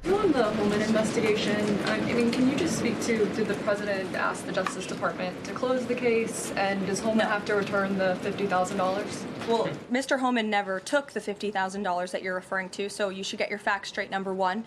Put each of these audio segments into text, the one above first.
On the Holman investigation, I mean, can you just speak to, did the president ask the Justice Department to close the case, and does Holman have to return the $50,000? Well, Mr. Holman never took the $50,000 that you're referring to, so you should get your facts straight, number one.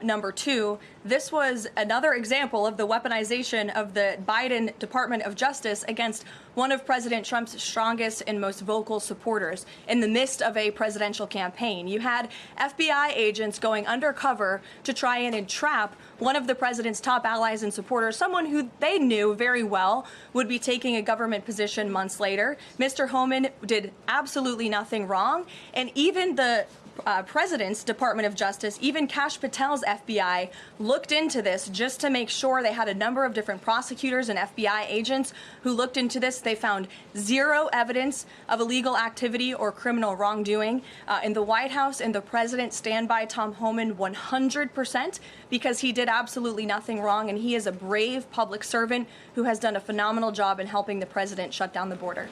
Number two, this was another example of the weaponization of the Biden Department of Justice against one of President Trump's strongest and most vocal supporters in the midst of a presidential campaign. You had FBI agents going undercover to try and entrap one of the president's top allies and supporters, someone who they knew very well would be taking a government position months later. Mr. Holman did absolutely nothing wrong, and even the President's Department of Justice, even Kash Patel's FBI, looked into this just to make sure. They had a number of different prosecutors and FBI agents who looked into this. They found zero evidence of illegal activity or criminal wrongdoing in the White House, and the president stand by Tom Homan 100% because he did absolutely nothing wrong, and he is a brave public servant who has done a phenomenal job in helping the president shut down the border.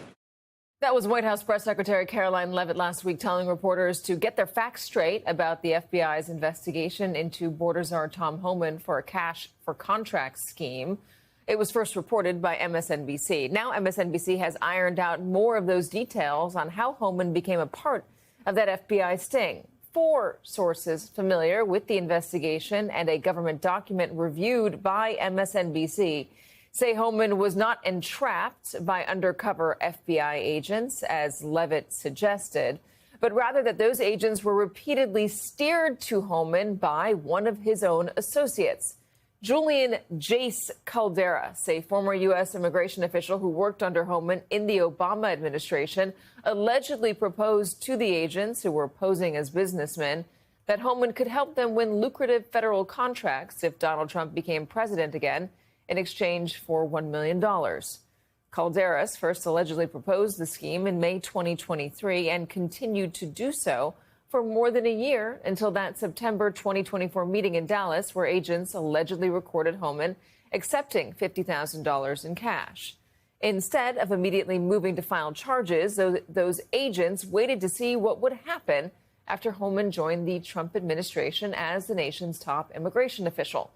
That was White House Press Secretary Caroline Leavitt last week telling reporters to get their facts straight about the FBI's investigation into border czar Tom Homan for a cash for contracts scheme. It was first reported by MSNBC. Now MSNBC has ironed out more of those details on how Homan became a part of that FBI sting. 4 sources familiar with the investigation and a government document reviewed by MSNBC say Homan was not entrapped by undercover FBI agents, as Leavitt suggested, but rather that those agents were repeatedly steered to Homan by one of his own associates. Julian Jace Calderas, a former U.S. immigration official who worked under Homan in the Obama administration, allegedly proposed to the agents who were posing as businessmen that Homan could help them win lucrative federal contracts if Donald Trump became president again, in exchange for $1 million. Calderas first allegedly proposed the scheme in May 2023 and continued to do so for more than a year until that September 2024 meeting in Dallas, where agents allegedly recorded Homan accepting $50,000 in cash. Instead of immediately moving to file charges, those agents waited to see what would happen after Homan joined the Trump administration as the nation's top immigration official.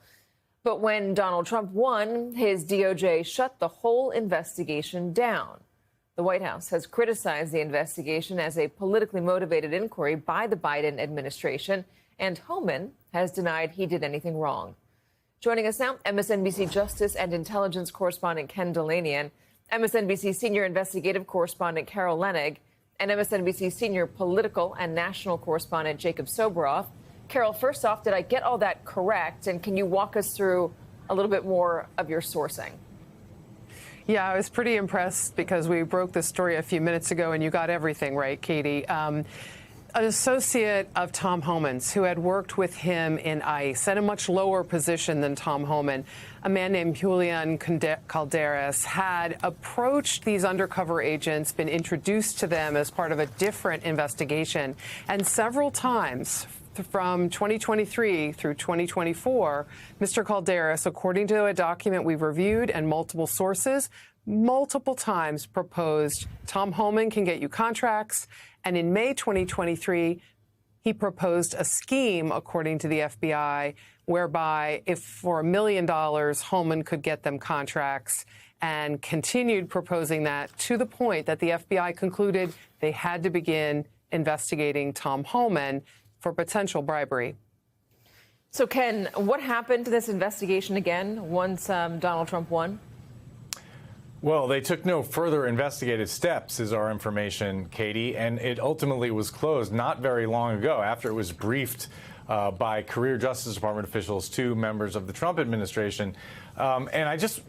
But when Donald Trump won, his DOJ shut the whole investigation down. The White House has criticized the investigation as a politically motivated inquiry by the Biden administration, and Homan has denied he did anything wrong. Joining us now, MSNBC Justice and Intelligence correspondent Ken Dilanian, MSNBC senior investigative correspondent Carol Leonnig, and MSNBC senior political and national correspondent Jacob Soboroff. Carol, first off, did I get all that correct? And can you walk us through a little bit more of your sourcing? Yeah, I was pretty impressed because we broke this story a few minutes ago and you got everything right, Katie. An associate of Tom Homan's who had worked with him in ICE at a much lower position than Tom Homan, a man named Julian Calderas, had approached these undercover agents, been introduced to them as part of a different investigation, and several times from 2023 through 2024, Mr. Calderas, according to a document we've reviewed and multiple sources, multiple times proposed Tom Homan can get you contracts. And in May 2023, he proposed a scheme, according to the FBI, whereby if for $1 million, Homan could get them contracts, and continued proposing that to the point that the FBI concluded they had to begin investigating Tom Homan for potential bribery. So, Ken, what happened to this investigation again once Donald Trump won? Well, they took no further investigative steps, is our information, Katie, and it ultimately was closed not very long ago after it was briefed by career Justice Department officials to members of the Trump administration. And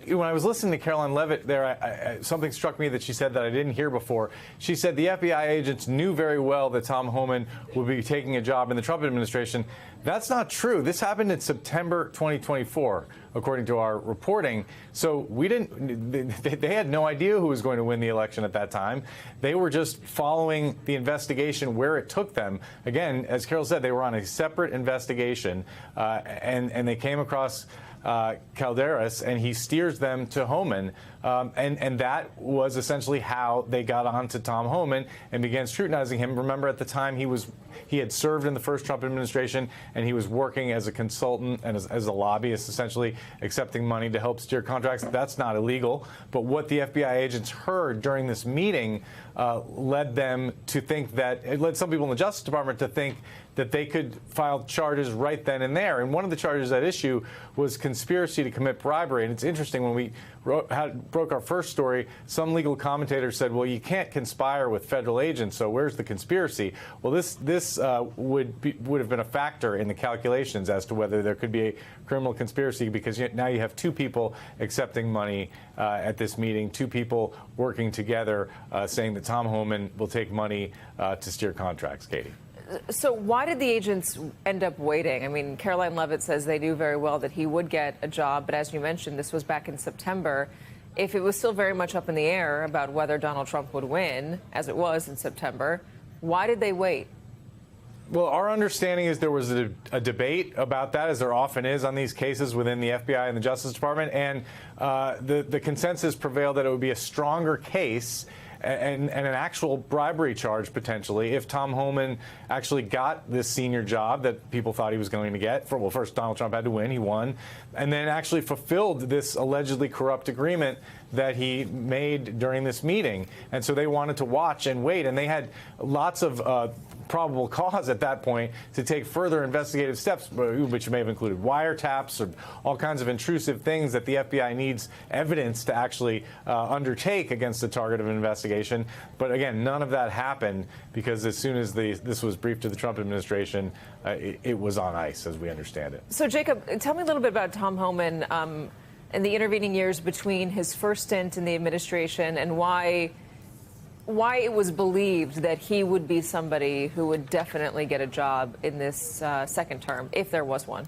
when I was listening to Caroline Leavitt there, something struck me that she said that I didn't hear before. She said the FBI agents knew very well that Tom Homan would be taking a job in the Trump administration. That's not true. This happened in September 2024, according to our reporting. So they had no idea who was going to win the election at that time. They were just following the investigation where it took them. Again, as Carol said, they were on a separate investigation, and they came across Calderas, and he steers them to Homan. And that was essentially how they got on to Tom Homan and began scrutinizing him. Remember, at the time, he had served in the first Trump administration, and he was working as a consultant and as a lobbyist, essentially accepting money to help steer contracts. That's not illegal. But what the FBI agents heard during this meeting led them to think that, it led some people in the Justice Department to think that they could file charges right then and there. And one of the charges at issue was conspiracy to commit bribery. And it's interesting, when we broke our first story, some legal commentators said, well, you can't conspire with federal agents, so where's the conspiracy? Well, this would have been a factor in the calculations as to whether there could be a criminal conspiracy, because now you have two people accepting money at this meeting, two people working together, saying that Tom Homan will take money to steer contracts. Katie. So why did the agents end up waiting? I mean, Caroline Levitt says they knew very well that he would get a job, but as you mentioned, this was back in September. If it was still very much up in the air about whether Donald Trump would win, as it was in September, why did they wait? Well, our understanding is there was a debate about that, as there often is on these cases within the FBI and the Justice Department, and the consensus prevailed that it would be a stronger case and an actual bribery charge, potentially, if Tom Homan actually got this senior job that people thought he was going to get. Well, first, Donald Trump had to win. He won. And then actually fulfilled this allegedly corrupt agreement that he made during this meeting. And so they wanted to watch and wait. And they had lots of probable cause at that point to take further investigative steps, which may have included wiretaps or all kinds of intrusive things that the FBI needs evidence to actually undertake against the target of an investigation. But again, none of that happened, because as soon as this was briefed to the Trump administration, it was on ice, as we understand it. So, Jacob, tell me a little bit about Tom Homan and the intervening years between his first stint in the administration, and why it was believed that he would be somebody who would definitely get a job in this second term, if there was one.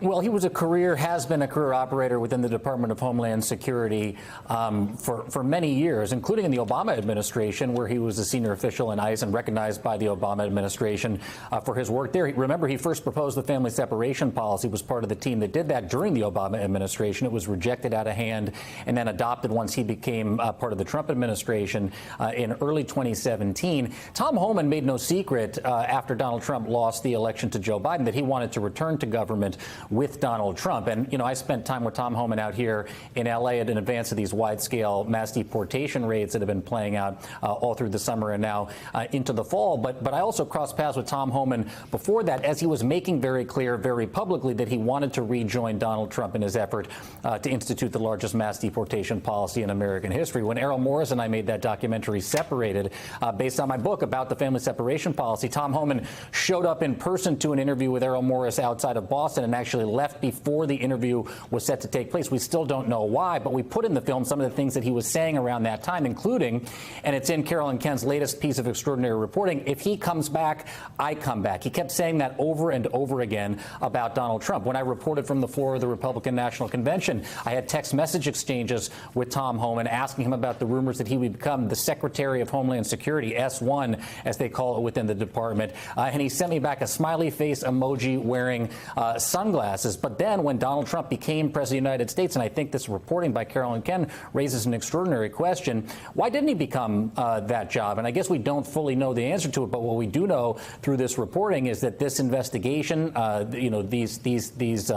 Well, he was has been a career operator within the Department of Homeland Security for many years, including in the Obama administration, where he was a senior official in ICE and recognized by the Obama administration for his work there. Remember, he first proposed the family separation policy, was part of the team that did that during the Obama administration. It was rejected out of hand and then adopted once he became part of the Trump administration in early 2017. Tom Homan made no secret after Donald Trump lost the election to Joe Biden that he wanted to return to government with Donald Trump. And, you know, I spent time with Tom Homan out here in L.A. in advance of these wide-scale mass deportation raids that have been playing out all through the summer and now into the fall. But I also crossed paths with Tom Homan before that, as he was making very clear, very publicly, that he wanted to rejoin Donald Trump in his effort to institute the largest mass deportation policy in American history. When Errol Morris and I made that documentary, Separated, based on my book about the family separation policy, Tom Homan showed up in person to an interview with Errol Morris outside of Boston and actually left before the interview was set to take place. We still don't know why, but we put in the film some of the things that he was saying around that time, including, and it's in Carolyn Ken's latest piece of extraordinary reporting, if he comes back, I come back. He kept saying that over and over again about Donald Trump. When I reported from the floor of the Republican National Convention, I had text message exchanges with Tom Homan asking him about the rumors that he would become the Secretary of Homeland Security, S1, as they call it within the department. And he sent me back a smiley face emoji wearing sunglasses. But then when Donald Trump became president of the United States, and I think this reporting by Carolyn Ken raises an extraordinary question, why didn't he become that job? And I guess we don't fully know the answer to it, but what we do know through this reporting is that this investigation, these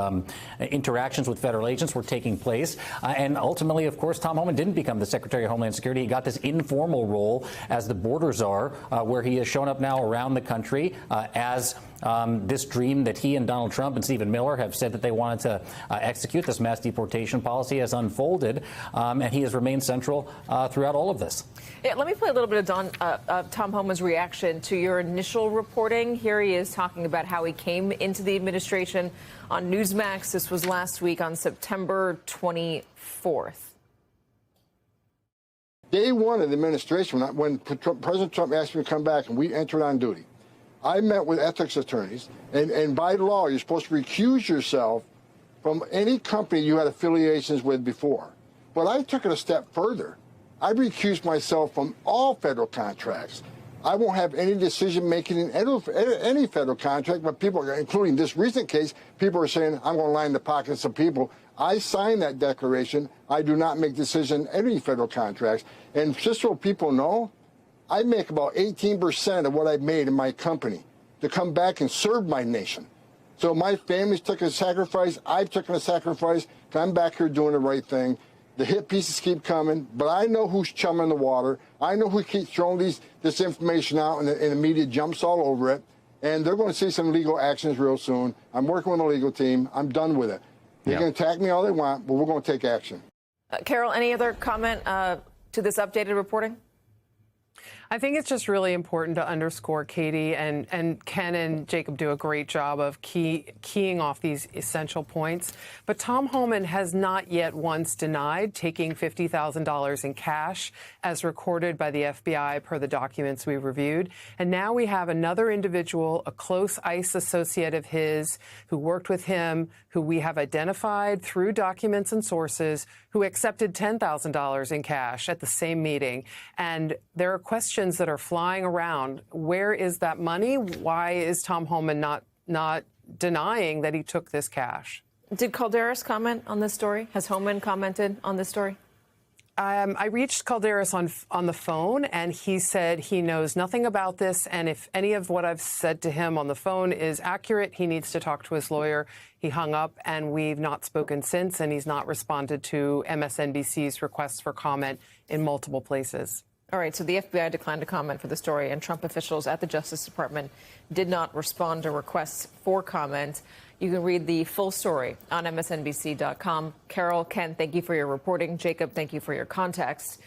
interactions with federal agents were taking place. And ultimately, of course, Tom Homan didn't become the Secretary of Homeland Security. He got this informal role as the border czar, where he has shown up now around the country as this dream that he and Donald Trump and Stephen Miller have said that they wanted to execute, this mass deportation policy, has unfolded, and he has remained central throughout all of this. Yeah, let me play a little bit of Tom Homan's reaction to your initial reporting. Here he is talking about how he came into the administration on Newsmax. This was last week on September 24th. Day one of the administration, when President Trump asked me to come back and we entered on duty, I met with ethics attorneys, and by law, you're supposed to recuse yourself from any company you had affiliations with before. But I took it a step further. I recused myself from all federal contracts. I won't have any decision making in any federal contract, but people, including this recent case, people are saying, I'm going to line the pockets of people. I signed that declaration. I do not make decisions in any federal contracts. And just so people know, I make about 18% of what I've made in my company to come back and serve my nation. So my family's taken a sacrifice. I've taken a sacrifice. I'm back here doing the right thing. The hit pieces keep coming, but I know who's chumming the water. I know who keeps throwing this information out, and the media jumps all over it. And they're going to see some legal actions real soon. I'm working with a legal team. I'm done with it. They can attack me all they want, but we're going to take action. Carol, any other comment to this updated reporting? I think it's just really important to underscore, Katie, and Ken and Jacob do a great job of keying off these essential points. But Tom Homan has not yet once denied taking $50,000 in cash as recorded by the FBI per the documents we reviewed. And now we have another individual, a close ICE associate of his, who worked with him, who we have identified through documents and sources, who accepted $10,000 in cash at the same meeting. And there are questions that are flying around. Where is that money? Why is Tom Homan not denying that he took this cash? Did Calderas comment on this story? Has Homan commented on this story? I reached Calderas on the phone, and he said he knows nothing about this. And if any of what I've said to him on the phone is accurate, he needs to talk to his lawyer. He hung up, and we've not spoken since, and he's not responded to MSNBC's requests for comment in multiple places. All right, so the FBI declined to comment for the story, and Trump officials at the Justice Department did not respond to requests for comment. You can read the full story on MSNBC.com. Carol, Ken, thank you for your reporting. Jacob, thank you for your context.